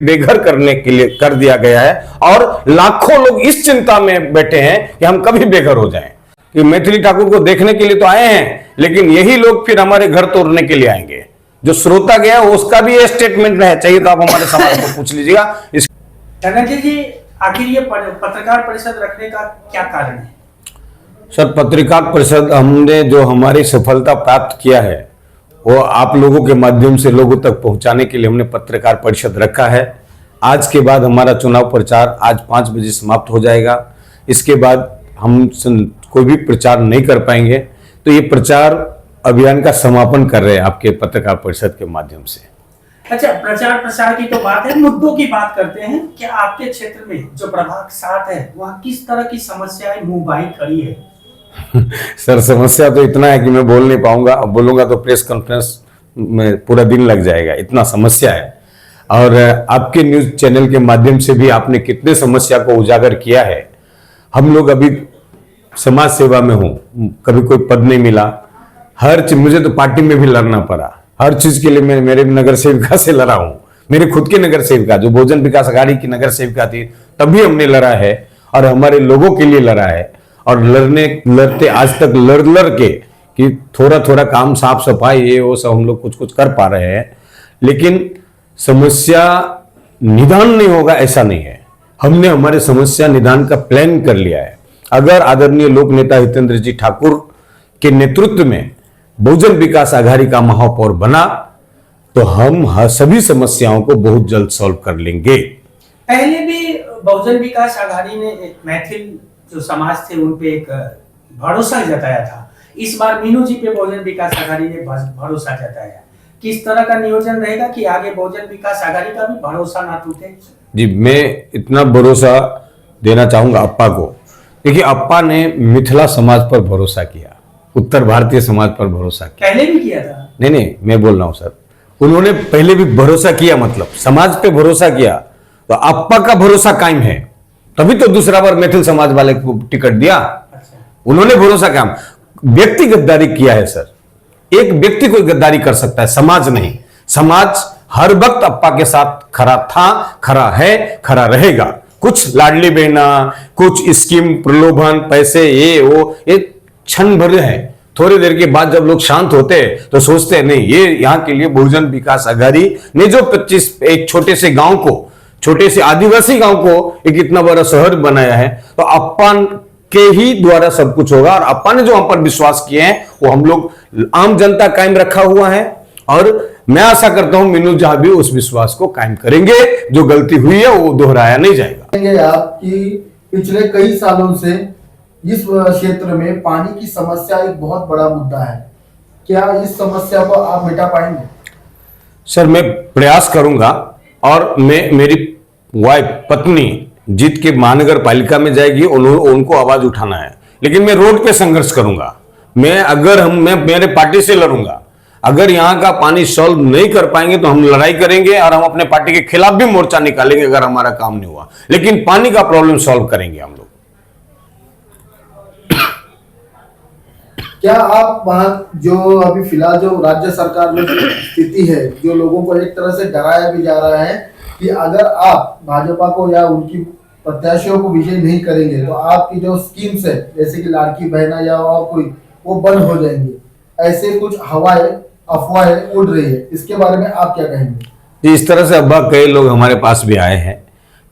बेघर करने के लिए कर दिया गया है और लाखों लोग इस चिंता में बैठे हैं कि हम कभी बेघर हो जाएं। कि मैथिली ठाकुर को देखने के लिए तो आए हैं, लेकिन यही लोग फिर हमारे घर तोड़ने के लिए आएंगे। जो श्रोता गया उसका भी ये स्टेटमेंट है, चाहिए तो आप हमारे समाज को पूछ लीजिएगा। धनंजय जी, आखिर ये पत्रकार परिषद रखने का क्या कारण है? सर, पत्रकार परिषद हमने जो हमारी सफलता प्राप्त किया है वो आप लोगों के माध्यम से लोगों तक पहुंचाने के लिए हमने पत्रकार परिषद रखा है। आज के बाद हमारा चुनाव प्रचार आज 5 बजे समाप्त हो जाएगा। इसके बाद हम कोई भी प्रचार नहीं कर पाएंगे, तो ये प्रचार अभियान का समापन कर रहे हैं आपके पत्रकार परिषद के माध्यम से। अच्छा, प्रचार प्रसार की तो बात है, मुद्दों की बात करते हैं। क्या आपके क्षेत्र में जो प्रभाग 7 है वहाँ किस तरह की समस्याएं मुंह बाई खड़ी है? सर, समस्या तो इतना है कि मैं बोल नहीं पाऊंगा। अब बोलूंगा तो प्रेस कॉन्फ्रेंस में पूरा दिन लग जाएगा, इतना समस्या है। और आपके न्यूज चैनल के माध्यम से भी आपने कितने समस्या को उजागर किया है। हम लोग अभी समाज सेवा में हूँ, कभी कोई पद नहीं मिला, हर चीज मुझे तो पार्टी में भी लड़ना पड़ा। हर चीज के लिए मैं मेरे नगर सेविका से लड़ा हूँ। मेरे खुद के नगर सेविका जो बहुजन विकास अघाड़ी की नगर सेविका थी तभी हमने लड़ा है और हमारे लोगों के लिए लड़ा है। और लड़ते आज तक लड़ के कि थोड़ा थोड़ा काम साफ सफाई ये वो सब हम लोग कुछ कुछ कर पा रहे हैं, लेकिन समस्या निदान नहीं होगा ऐसा नहीं है। हमने हमारे समस्या निदान का प्लान कर लिया है। अगर आदरणीय लोक नेता हितेंद्र जी ठाकुर के नेतृत्व में बहुजन विकास अघाड़ी का महापौर बना तो हम सभी समस्याओं को बहुत जल्द सॉल्व कर लेंगे। पहले भी बहुजन विकास अघाड़ी ने मैथिल जो समाज थे उन पे एक भरोसा जताया था। इस बार मीनू जी पे बहुजन विकास अघाड़ी ने भरोसा जताया। किस तरह का नियोजन रहेगा कि आगे बहुजन विकास अघाड़ी का भी भरोसा ना टूटे? जी, मैं इतना भरोसा देना चाहूंगा अप्पा को। देखिए, अप्पा ने मिथिला समाज पर भरोसा किया, उत्तर भारतीय समाज पर भरोसा किया। पहले भी किया था? नहीं, मैं बोल रहा हूं सर, उन्होंने पहले भी भरोसा किया, मतलब समाज पे भरोसा किया, तो अप्पा का भरोसा कायम है, तभी तो दूसरा बार मैथिल समाज वाले को टिकट दिया। उन्होंने भरोसा काम, व्यक्ति गद्दारी किया है सर। एक व्यक्ति कोई गद्दारी कर सकता है, समाज नहीं। समाज हर वक्त अप्पा के साथ खड़ा था, खड़ा है, खड़ा रहेगा। कुछ लाडली बहना, कुछ स्कीम, प्रलोभन, पैसे, ये वो, ये क्षण भर है। थोड़ी देर के बाद जब लोग शांत होते हैं तो सोचते हैं नहीं, ये यहाँ के लिए बहुजन विकास अघाड़ी ने जो 25 एक छोटे से गांव को, छोटे से आदिवासी गांव को एक इतना बड़ा शहर बनाया है, तो अप्पा के ही द्वारा सब कुछ होगा। और अप्पा ने जो हम पर विश्वास किए हैं वो हम लोग आम जनता कायम रखा हुआ है, और मैं आशा करता हूं मीनू जहां भी उस विश्वास को कायम करेंगे। जो गलती हुई है वो दोहराया नहीं जाएगा। आपकी पिछले कई सालों से इस क्षेत्र में पानी की समस्या एक बहुत बड़ा मुद्दा है, क्या इस समस्या को आप मिटा पाएंगे? सर, मैं प्रयास करूंगा, और मेरी वाइफ पत्नी जीत के महानगर पालिका में जाएगी, उनको आवाज उठाना है, लेकिन मैं रोड पे संघर्ष करूंगा। मैं मेरे पार्टी से लड़ूंगा। अगर यहाँ का पानी सॉल्व नहीं कर पाएंगे तो हम लड़ाई करेंगे और हम अपने पार्टी के खिलाफ भी मोर्चा निकालेंगे अगर हमारा काम नहीं हुआ, लेकिन पानी का प्रॉब्लम सॉल्व करेंगे हम लोग। क्या आप वहाँ जो अभी फिलहाल जो राज्य सरकार में स्थिति है, जो लोगों को एक तरह से डराया भी जा रहा है कि अगर आप भाजपा को या उनकी प्रत्याशियों को विजय नहीं करेंगे तो आपकी जो स्कीम्स है जैसे कि लाड़की बहना या और कोई, वो बंद हो जाएंगे, ऐसे कुछ अफवाहें उड़ रही है, इसके बारे में आप क्या कहेंगे? जी, इस तरह से अब्बा कई लोग हमारे पास भी आए हैं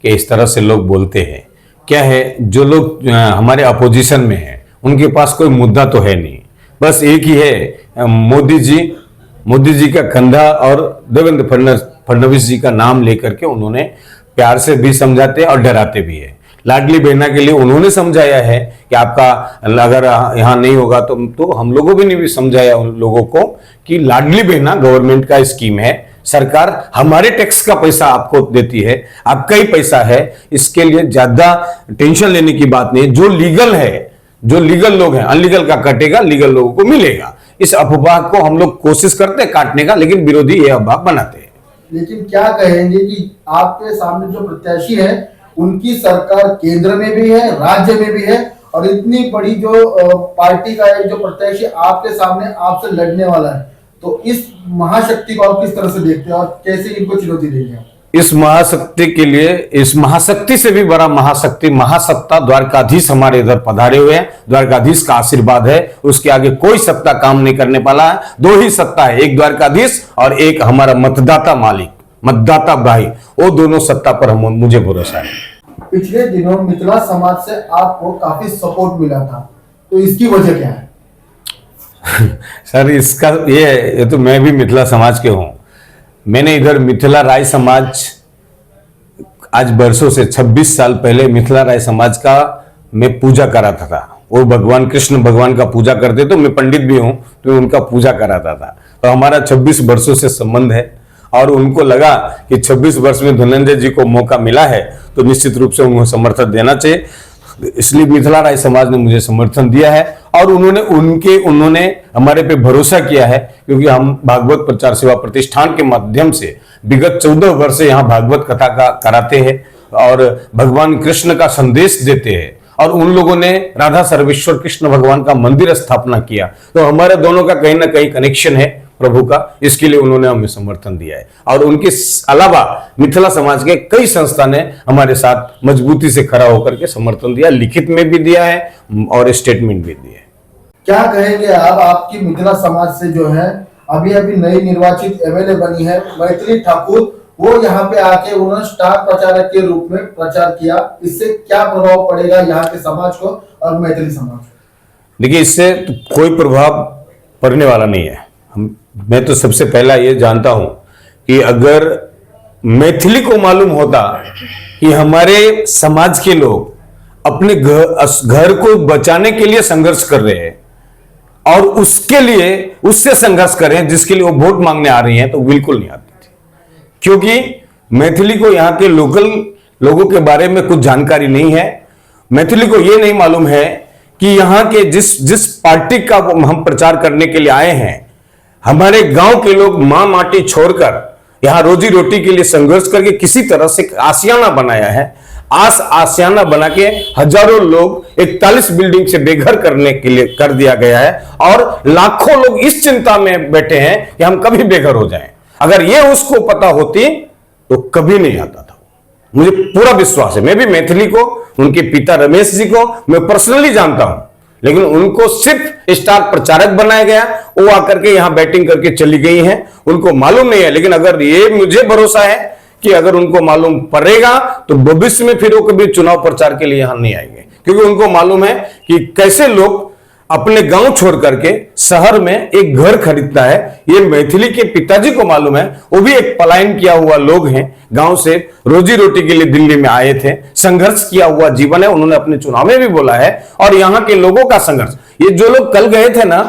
कि इस तरह से लोग बोलते हैं। क्या है, जो लोग हमारे अपोजिशन में हैं उनके पास कोई मुद्दा तो है नहीं, बस एक ही है, मोदी जी का कंधा और देवेंद्र फडणवीस जी का नाम लेकर के उन्होंने प्यार से भी समझाते और डराते भी है। लाडली बहना के लिए उन्होंने समझाया है कि आपका अगर यहाँ नहीं होगा तो हम लोगों भी ने भी समझाया उन लोगों को कि लाडली बहना गवर्नमेंट का स्कीम है, सरकार हमारे टैक्स का पैसा आपको देती है, आपका ही पैसा है, इसके लिए ज्यादा टेंशन लेने की बात नहीं है। जो लीगल है, जो लीगल लोग हैं, अनलीगल का कटेगा, लीगल लोगों को मिलेगा। इस अफवाह को हम लोग कोशिश करते हैं काटने का, लेकिन विरोधी ये अफवाह बनाते हैं। लेकिन क्या कहेंगे कि आपके सामने जो प्रत्याशी है उनकी सरकार केंद्र में भी है, राज्य में भी है, और इतनी बड़ी जो पार्टी का है जो प्रत्याशी आपके सामने आपसे लड़ने वाला है, तो इस महाशक्ति को आप किस तरह से देखते हैं और कैसे इनको चुनौती देंगे? इस महाशक्ति के लिए, इस महाशक्ति से भी बड़ा महाशक्ति, महासत्ता द्वारकाधीश हमारे इधर पधारे हुए हैं। द्वारकाधीश का आशीर्वाद है, उसके आगे कोई सत्ता काम नहीं करने वाला है। दो ही सत्ता है, एक द्वारकाधीश और एक हमारा मतदाता मालिक, मतदाता भाई, वो दोनों सत्ता पर मुझे भरोसा है। पिछले दिनों मिथिला समाज से आपको काफी सपोर्ट मिला था, तो इसकी वजह क्या है? सर इसका ये तो मैं भी मिथिला समाज के हूं। मैंने इधर मिथिला राय समाज, आज बरसों से 26 साल पहले मिथिला राय समाज का मैं पूजा कराता था। वो भगवान कृष्ण भगवान का पूजा करते, तो मैं पंडित भी हूं, तो उनका पूजा कराता था। तो हमारा 26 वर्षों से संबंध है और उनको लगा कि 26 वर्ष में धनंजय जी को मौका मिला है तो निश्चित रूप से उनको समर्थन देना चाहिए। इसलिए मिथिला राय समाज ने मुझे समर्थन दिया है और उन्होंने हमारे पे भरोसा किया है, क्योंकि हम भागवत प्रचार सेवा प्रतिष्ठान के माध्यम से विगत 14 वर्ष से यहाँ भागवत कथा का कराते हैं और भगवान कृष्ण का संदेश देते हैं। और उन लोगों ने राधा सर्वेश्वर कृष्ण भगवान का मंदिर स्थापना किया, तो हमारे दोनों का कहीं ना कहीं कनेक्शन है प्रभु का। इसके लिए उन्होंने हमें समर्थन दिया है और उनके अलावा मिथिला समाज के कई संस्था ने हमारे साथ मजबूती से खड़ा होकर के समर्थन दिया, लिखित में भी दिया है और स्टेटमेंट भी दिया है। क्या कहेंगे आप, आपकी मिथिला समाज से जो है अभी नई निर्वाचित एमएलए बनी है मैथिली ठाकुर, वो यहाँ पे आके उन्होंने स्टार प्रचारक के रूप में प्रचार किया, इससे क्या प्रभाव पड़ेगा यहाँ के समाज को और मैथिली समाज को? देखिए, इससे तो कोई प्रभाव पड़ने वाला नहीं है। मैं तो सबसे पहला ये जानता हूं कि अगर मैथिली को मालूम होता कि हमारे समाज के लोग अपने घर को बचाने के लिए संघर्ष कर रहे हैं और उसके लिए उससे संघर्ष कर रहे हैं जिसके लिए वो वोट मांगने आ रही हैं, तो बिल्कुल नहीं आती थी। क्योंकि मैथिली को यहाँ के लोकल लोगों के बारे में कुछ जानकारी नहीं है। मैथिली को ये नहीं मालूम है कि यहाँ के जिस पार्टी का हम प्रचार करने के लिए आए हैं, हमारे गांव के लोग मां माटी छोड़कर यहां रोजी रोटी के लिए संघर्ष करके किसी तरह से आशियाना बनाया है। आशियाना बना के हजारों लोग 41 बिल्डिंग से बेघर करने के लिए कर दिया गया है और लाखों लोग इस चिंता में बैठे हैं कि हम कभी बेघर हो जाएं। अगर ये उसको पता होती तो कभी नहीं आता था। मुझे पूरा विश्वास है। मैं भी मैथिली को, उनके पिता रमेश जी को मैं पर्सनली जानता हूं, लेकिन उनको सिर्फ स्टार प्रचारक बनाया गया। वो आकर के यहां बैटिंग करके चली गई हैं, उनको मालूम नहीं है। लेकिन अगर ये मुझे भरोसा है कि अगर उनको मालूम पड़ेगा तो भविष्य में फिर वो कभी चुनाव प्रचार के लिए यहां नहीं आएंगे, क्योंकि उनको मालूम है कि कैसे लोग अपने गांव छोड़ करके शहर में एक घर खरीदता है। ये मैथिली के पिताजी को मालूम है, वो भी एक पलायन किया हुआ लोग हैं, गांव से रोजी रोटी के लिए दिल्ली में आए थे, संघर्ष किया हुआ जीवन है। उन्होंने अपने चुनाव में भी बोला है। और यहाँ के लोगों का संघर्ष, ये जो लोग कल गए थे ना,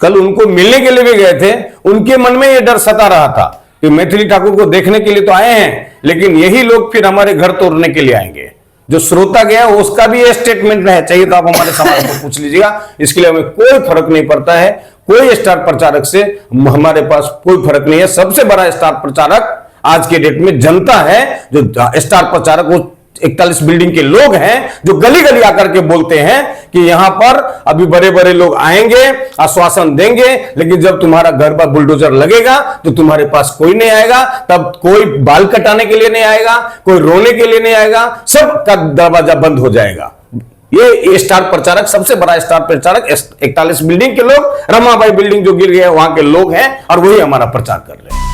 कल उनको मिलने के लिए भी गए थे, उनके मन में ये डर सता रहा था कि मैथिली ठाकुर को देखने के लिए तो आए हैं, लेकिन यही लोग फिर हमारे घर तोड़ने के लिए आएंगे। जो श्रोता गया उसका भी ये स्टेटमेंट है, चाहिए तो आप हमारे समाज को पूछ लीजिएगा। इसके लिए हमें कोई फर्क नहीं पड़ता है, कोई स्टार प्रचारक से हमारे पास कोई फर्क नहीं है। सबसे बड़ा स्टार प्रचारक आज के डेट में जनता है। जो स्टार प्रचारक वो 41 बिल्डिंग के लोग हैं, जो गली गली आकर के बोलते हैं कि यहां पर अभी बड़े बड़े लोग आएंगे, आश्वासन देंगे, लेकिन जब तुम्हारा घर पर बुलडोजर लगेगा तो तुम्हारे पास कोई नहीं आएगा। तब कोई बाल कटाने के लिए नहीं आएगा, कोई रोने के लिए नहीं आएगा, सबका दरवाजा बंद हो जाएगा। ये स्टार प्रचारक, सबसे बड़ा स्टार प्रचारक 41 बिल्डिंग के लोग, रमाबाई बिल्डिंग जो गिर गया वहां के लोग हैं और वही हमारा प्रचार कर रहे हैं।